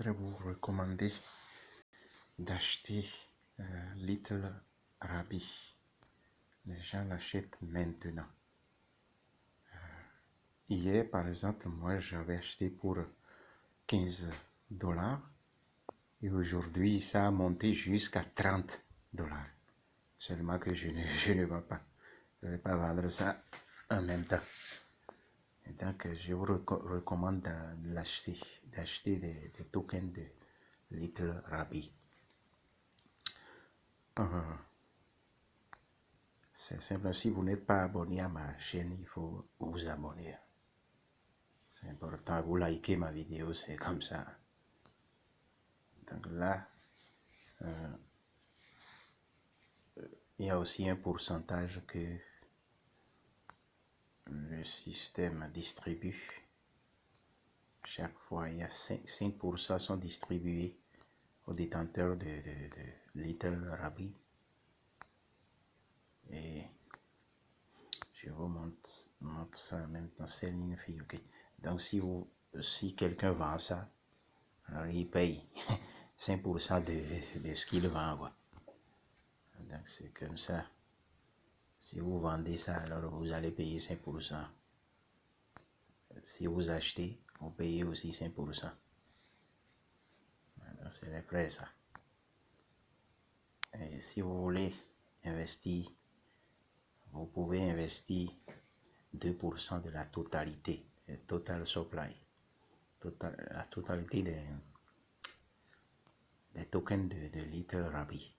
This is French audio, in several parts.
voudrais vous recommander d'acheter Little Rabbi. Les gens l'achètent maintenant. Hier, par exemple, moi, j'avais acheté pour 15 dollars et aujourd'hui, ça a monté jusqu'à 30 dollars. Seulement que je ne vais pas. Je ne vais pas vendre ça en même temps. Et donc, je vous recommande d'acheter des tokens de Little Rabbi. C'est simple, si vous n'êtes pas abonné à ma chaîne, il faut vous abonner. C'est important, vous likez ma vidéo, c'est comme ça. Donc là, il y a aussi un pourcentage que le système distribue. Chaque fois, il y a 5% sont distribués aux détenteurs de Little Rabbi. Et je vous montre ça en même temps, c'est une fille, ok. Donc si quelqu'un vend ça, alors il paye 5% de ce qu'il vend, quoi. Donc c'est comme ça. Si vous vendez ça, alors vous allez payer 5%. Si vous achetez, vous payez aussi 5%. Alors c'est les frais, ça. Et si vous voulez investir, vous pouvez investir 2% de la totalité, total supply, la totalité des tokens de Little Rabbi.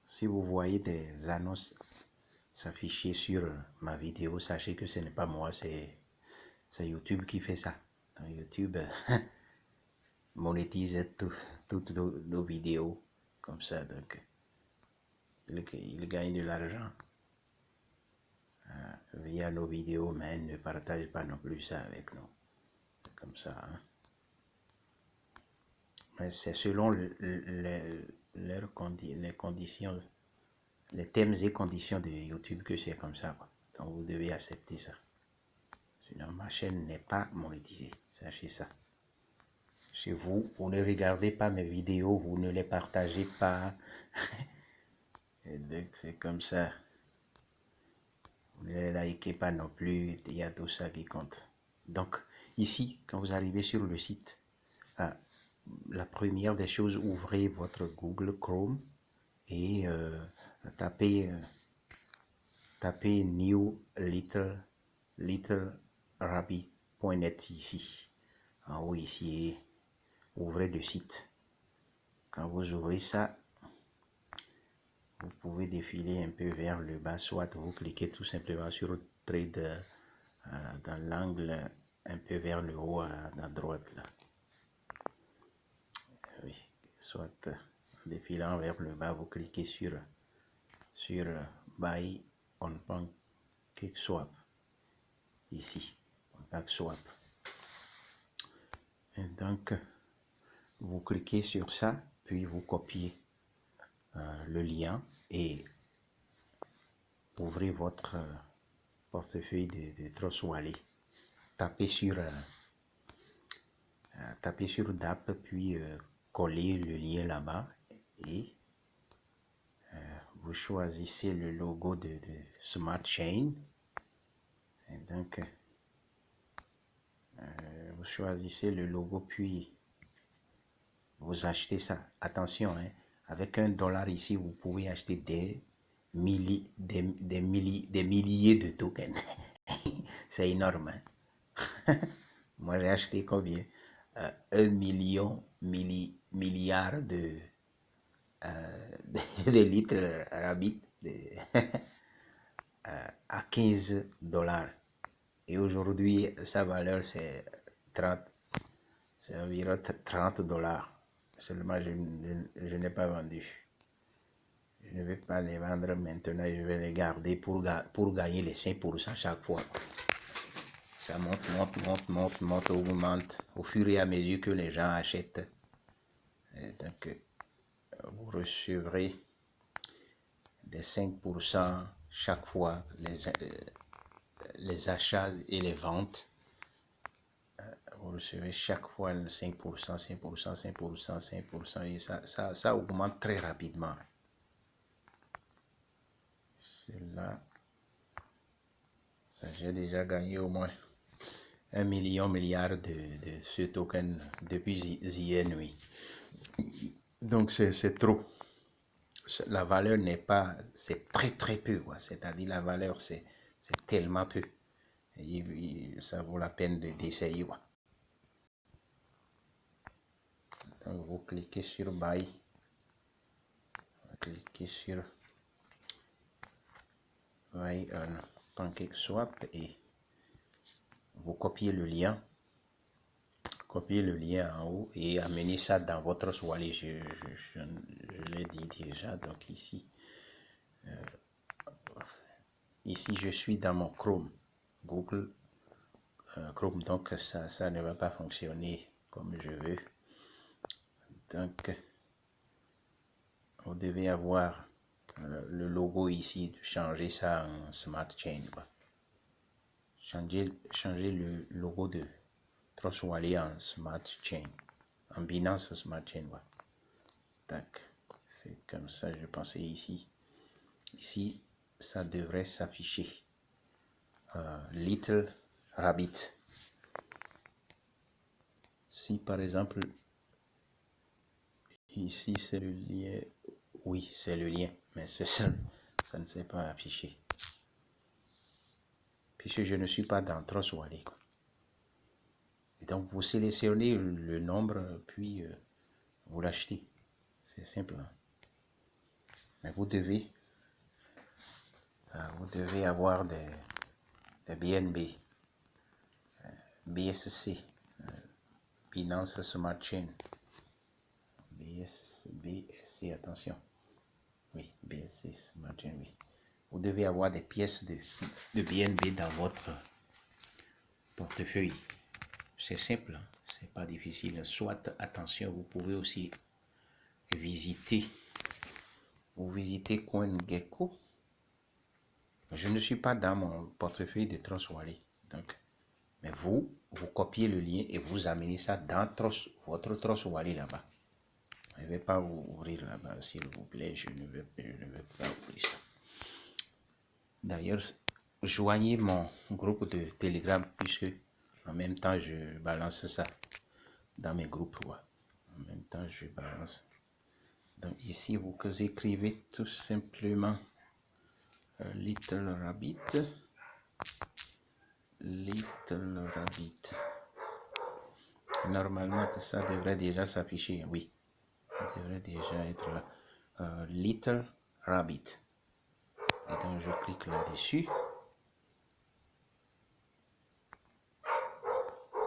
Si vous voyez des annonces s'afficher sur ma vidéo, sachez que ce n'est pas moi, c'est YouTube qui fait ça. Donc YouTube monétise toutes nos vidéos comme ça, donc il gagne de l'argent via nos vidéos, mais il ne partage pas non plus ça avec nous, comme ça. Mais c'est selon les conditions, les termes et conditions de YouTube que c'est comme ça, quoi. Donc vous devez accepter ça. Sinon ma chaîne n'est pas monétisée, sachez ça. Chez vous, vous ne regardez pas mes vidéos, vous ne les partagez pas. Et donc c'est comme ça. Vous ne les likez pas non plus, il y a tout ça qui compte. Donc ici, quand vous arrivez sur le site, la première des choses, ouvrez votre Google Chrome et tapez New Little Rabbi.net ici. En haut ici, et ouvrez le site. Quand vous ouvrez ça, vous pouvez défiler un peu vers le bas, soit vous cliquez tout simplement sur Trade dans l'angle un peu vers le haut à droite là. Oui, soit en défilant vers le bas, vous cliquez sur Buy on PancakeSwap ici, PancakeSwap. Et donc vous cliquez sur ça, puis vous copiez le lien et ouvrez votre portefeuille de Trust Wallet. Tapez sur DAP, puis collez le lien là-bas et vous choisissez le logo de Smart Chain. Et donc vous choisissez le logo, puis vous achetez ça. Attention, hein, avec $1 ici, vous pouvez acheter des milliers de tokens. C'est énorme, hein? Moi, j'ai acheté combien? 1 million milliard de litres Rabbi à 15 dollars. Et aujourd'hui, sa valeur, c'est environ 30 dollars. Seulement, je n'ai pas vendu. Je ne vais pas les vendre maintenant, je vais les garder pour gagner les 5% chaque fois. Ça monte, augmente au fur et à mesure que les gens achètent. Et donc, vous recevrez des 5% chaque fois les achats et les ventes. Vous recevez chaque fois le 5%, 5%, 5%, 5%, et ça augmente très rapidement. Cela, ça j'ai déjà gagné au moins 1 milliard de ce token depuis hier nuit. Donc c'est trop. La valeur n'est pas, c'est très peu, quoi. C'est-à-dire la valeur c'est tellement peu. Et ça vaut la peine d'essayer, quoi. Donc vous cliquez sur Buy, cliquez sur Buy on PancakeSwap et vous copiez le lien en haut et amenez ça dans votre wallet. Je l'ai dit déjà. Donc ici je suis dans mon Chrome, Google Chrome, donc ça ne va pas fonctionner comme je veux. Donc vous devez avoir le logo ici, changer ça en Smart Chain, quoi. Changer le logo de Trust Wallet en Smart Chain, en Binance Smart Chain, quoi. Tac, c'est comme ça, je pensais ici ça devrait s'afficher Little Rabbit. Si par exemple ici c'est le lien, oui c'est le lien, mais ça ne s'est pas affiché puisque je ne suis pas dans Trust Wallet. Et donc vous sélectionnez le nombre puis vous l'achetez. C'est simple, hein? Mais vous devez avoir des BNB, BSC, Binance Smart Chain, BSC, attention, oui, BSC Smart Chain, oui. Vous devez avoir des pièces de BNB dans votre portefeuille. C'est simple, hein? C'est pas difficile. Soit, attention, vous pouvez aussi visiter CoinGecko. Je ne suis pas dans mon portefeuille de Trust Wallet, donc, mais vous copiez le lien et vous amenez ça dans votre Trust Wallet là-bas. Je ne vais pas vous ouvrir là-bas, s'il vous plaît. Je ne vais pas ouvrir ça. D'ailleurs, joignez mon groupe de Telegram puisque en même temps je balance ça dans mes groupes, quoi. En même temps je balance. Donc ici vous écrivez tout simplement Little Rabbit. Normalement ça devrait déjà s'afficher, oui. Ça devrait déjà être là. Little Rabbit. Et donc je clique là-dessus.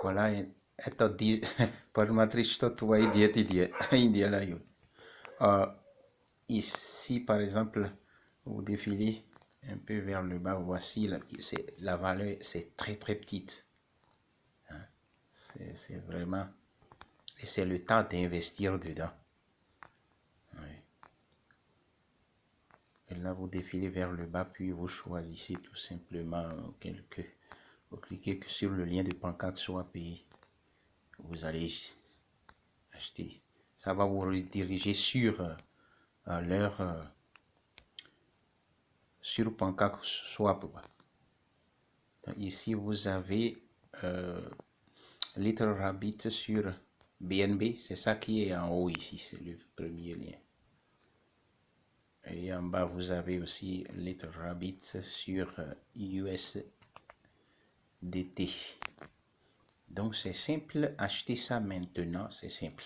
Voilà, ici par exemple vous défilez un peu vers le bas, voici la valeur, c'est très petite, hein? C'est vraiment, et c'est le temps d'investir dedans, oui. Et là vous défilez vers le bas puis vous choisissez tout simplement vous cliquez sur le lien de PancakeSwap et vous allez acheter. Ça va vous rediriger sur sur PancakeSwap. Donc ici vous avez Little Rabbit sur BNB, c'est ça qui est en haut ici, c'est le premier lien. Et en bas vous avez aussi Little Rabbit sur USDT. Donc c'est simple, acheter ça maintenant, c'est simple.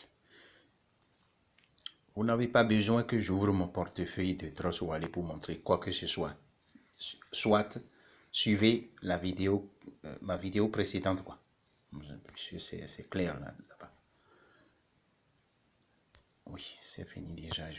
Vous n'avez pas besoin que j'ouvre mon portefeuille de Trust Wallet pour montrer quoi que ce soit. Soit suivez la vidéo, ma vidéo précédente, quoi. C'est clair là-bas. Oui, c'est fini déjà.